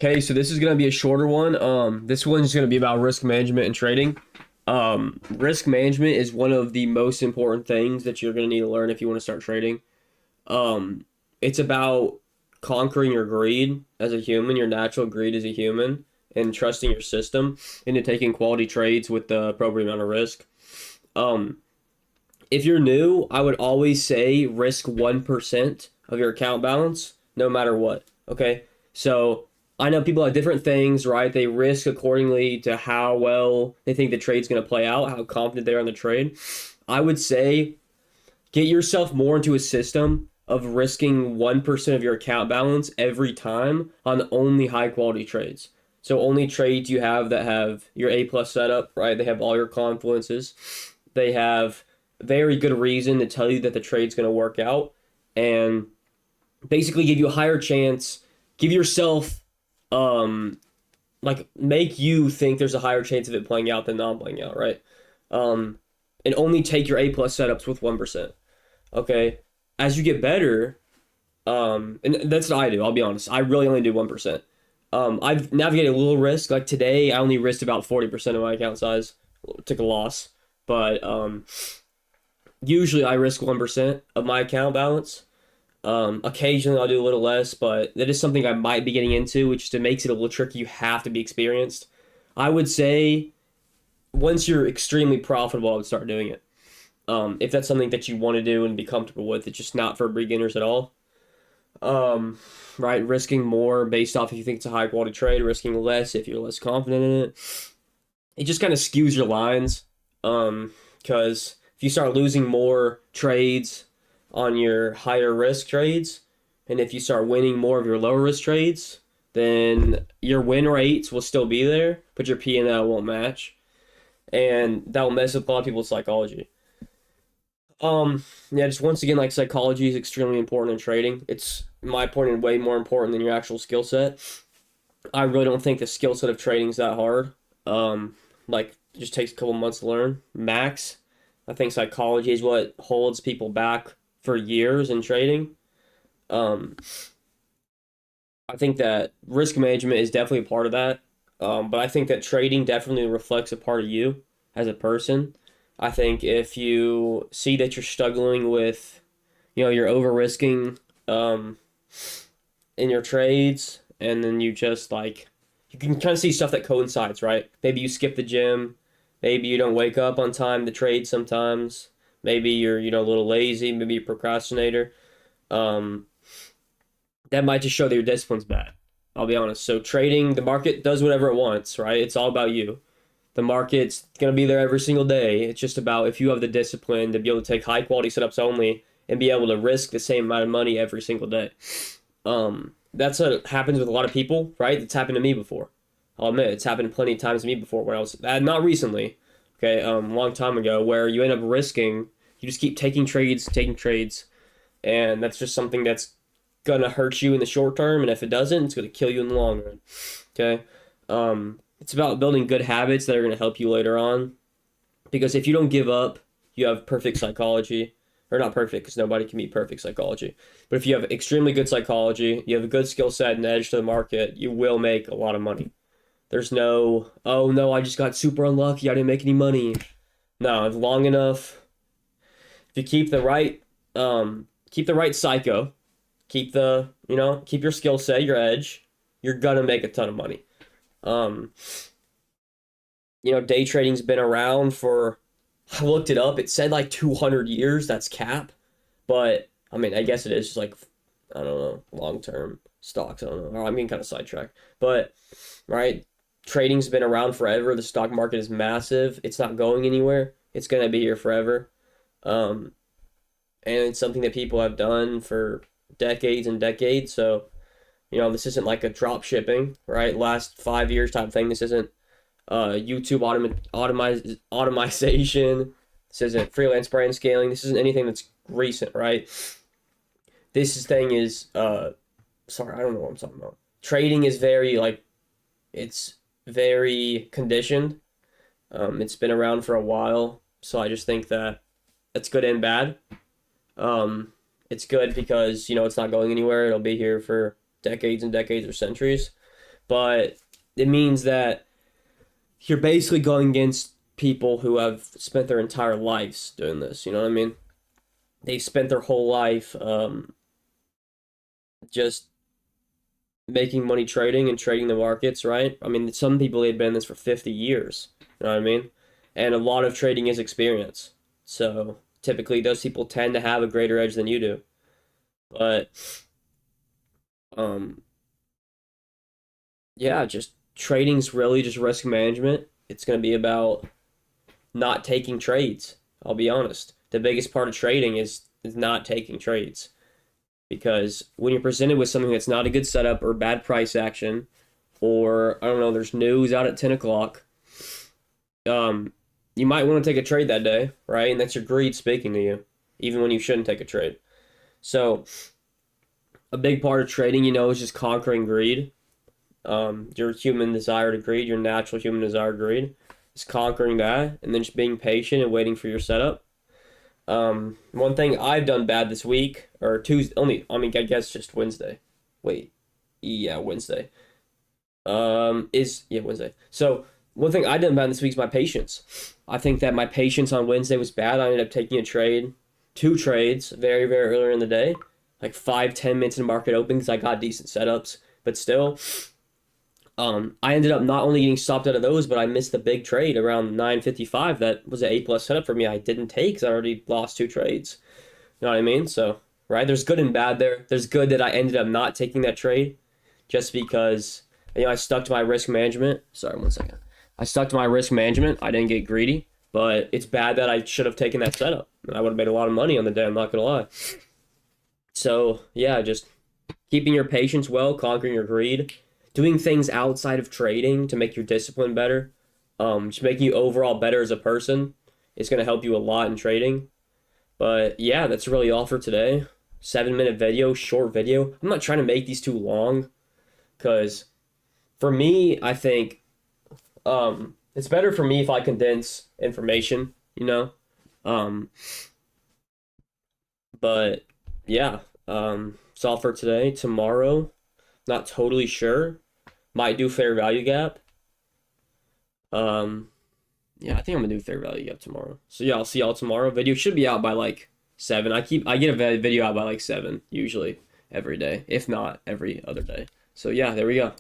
Okay, so this is gonna be a shorter one. This one's gonna be about risk management and trading. Risk management is one of the most important things that you're gonna need to learn if you want to start trading. Um, it's about conquering your greed as a human, your natural greed as a human, and trusting your system into taking quality trades with the appropriate amount of risk. Um, if you're new, I would always say risk 1% of your account balance, no matter what. Okay. So I know people have different things, right? They risk accordingly to how well they think the trade's going to play out, how confident they are in the trade. I would say get yourself more into a system of risking 1% of your account balance every time on only high quality trades. So only trades you have that have your A plus setup, right? They have all your confluences. They have very good reason to tell you that the trade's going to work out and basically give you a higher chance, give yourself, um, like make you think there's a higher chance of it playing out than not playing out, right? Um, and only take your A plus setups with 1%. Okay. As you get better, and that's what I do, I'll be honest. I really only do 1%. I've navigated a little risk. Like today, I only risked about 40% of my account size. Took a loss. But usually I risk 1% of my account balance. Occasionally I'll do a little less, but that is something I might be getting into, which just makes it a little tricky. You have to be experienced. I would say once you're extremely profitable, I would start doing it. If that's something that you want to do and be comfortable with, it's just not for beginners at all. Um, right, risking more based off if you think it's a high quality trade, risking less if you're less confident in it. It just kind of skews your lines. Because if you start losing more trades on your higher risk trades, and if you start winning more of your lower risk trades, then your win rates will still be there, but your P&L won't match, and that will mess with a lot of people's psychology. Yeah, just once again, like psychology is extremely important in trading. It's, in my opinion, way more important than your actual skill set. I really don't think the skill set of trading is that hard. Like, it just takes a couple months to learn, max. I think psychology is what holds people back for years in trading. Um, I think that risk management is definitely a part of that. But I think that trading definitely reflects a part of you as a person. I think if you see that you're struggling with, you're over risking um, in your trades, and then you just like, you can kind of see stuff that coincides, right? Maybe you skip the gym, maybe you don't wake up on time to trade sometimes, maybe you're, a little lazy, maybe you're a procrastinator. Um, that might just show that your discipline's bad. I'll be honest. So trading, the market does whatever it wants, right? It's all about you. The market's gonna be there every single day. It's just about if you have the discipline to be able to take high quality setups only and be able to risk the same amount of money every single day. That's what happens with a lot of people, right? It's happened to me before. I'll admit it's happened plenty of times to me before when I was not recently, okay, long time ago, where you end up risking. You just keep taking trades, and that's just something that's gonna hurt you in the short term, and if it doesn't, it's gonna kill you in the long run. Okay, it's about building good habits that are gonna help you later on. Because if you don't give up, you have perfect psychology, or not perfect, because nobody can be perfect psychology. But if you have extremely good psychology, you have a good skill set and edge to the market, you will make a lot of money. There's no, oh no, I just got super unlucky, I didn't make any money. No, long enough. If you keep the right psycho, keep your skill set, your edge, you're gonna make a ton of money. Um, Day trading's been around for, I looked it up, it said like 200 years, that's cap. But I mean, I guess it is just like, I don't know, long-term stocks, I don't know. I'm getting kind of sidetracked. But, right, trading's been around forever. The stock market is massive. It's not going anywhere. It's gonna be here forever. Um, and it's something that people have done for decades and decades. So, this isn't like a drop shipping, right? Last 5 years type thing. This isn't YouTube automation. This isn't freelance brand scaling. This isn't anything that's recent, right? This thing is sorry, I don't know what I'm talking about. Trading is very like it's very conditioned. It's been around for a while, so I just think that it's good and bad. It's good because it's not going anywhere. It'll be here for decades and decades or centuries. but it means that you're basically going against people who have spent their entire lives doing this. You know what I mean? They spent their whole life just making money trading and trading the markets, right? I mean, some people they've been in this for 50 years. You know what I mean? And a lot of trading is experience. So typically, those people tend to have a greater edge than you do. But um, yeah, just trading's really just risk management. It's going to be about not taking trades. I'll be honest. The biggest part of trading is not taking trades because when you're presented with something that's not a good setup or bad price action, or I don't know, there's news out at 10 o'clock, um, you might want to take a trade that day, right? And that's your greed speaking to you, even when you shouldn't take a trade. So a big part of trading, is just conquering greed. Your human desire to greed, your natural human desire to greed, is conquering that, and then just being patient and waiting for your setup. One thing I've done bad this week, or Tuesday, I guess just Wednesday. Wait, yeah, Wednesday. Wednesday. So one thing I done bad this week is my patience. I think that my patience on Wednesday was bad. I ended up taking a trade, two trades, very, very earlier in the day, like 5-10 minutes in market open because I got decent setups, but still. I ended up not only getting stopped out of those, but I missed the big trade around 9:55. That was an A+ setup for me. I didn't take because I already lost two trades. You know what I mean? So, right, there's good and bad there. There's good that I ended up not taking that trade just because, I stuck to my risk management. Sorry, 1 second. I stuck to my risk management. I didn't get greedy, but it's bad that I should have taken that setup. And I would have made a lot of money on the day, I'm not going to lie. So, yeah, just keeping your patience well, conquering your greed, doing things outside of trading to make your discipline better, just making you overall better as a person is going to help you a lot in trading. But yeah, that's really all for today. 7-minute video, short video. I'm not trying to make these too long because for me, I think it's better for me if I condense information, Um, but yeah, it's all for today. Tomorrow, not totally sure. Might do fair value gap. Um, yeah, I think I'm gonna do fair value gap tomorrow. So yeah, I'll see y'all tomorrow. Video should be out by like 7. I get a video out by like 7 usually every day, if not every other day. So yeah, there we go.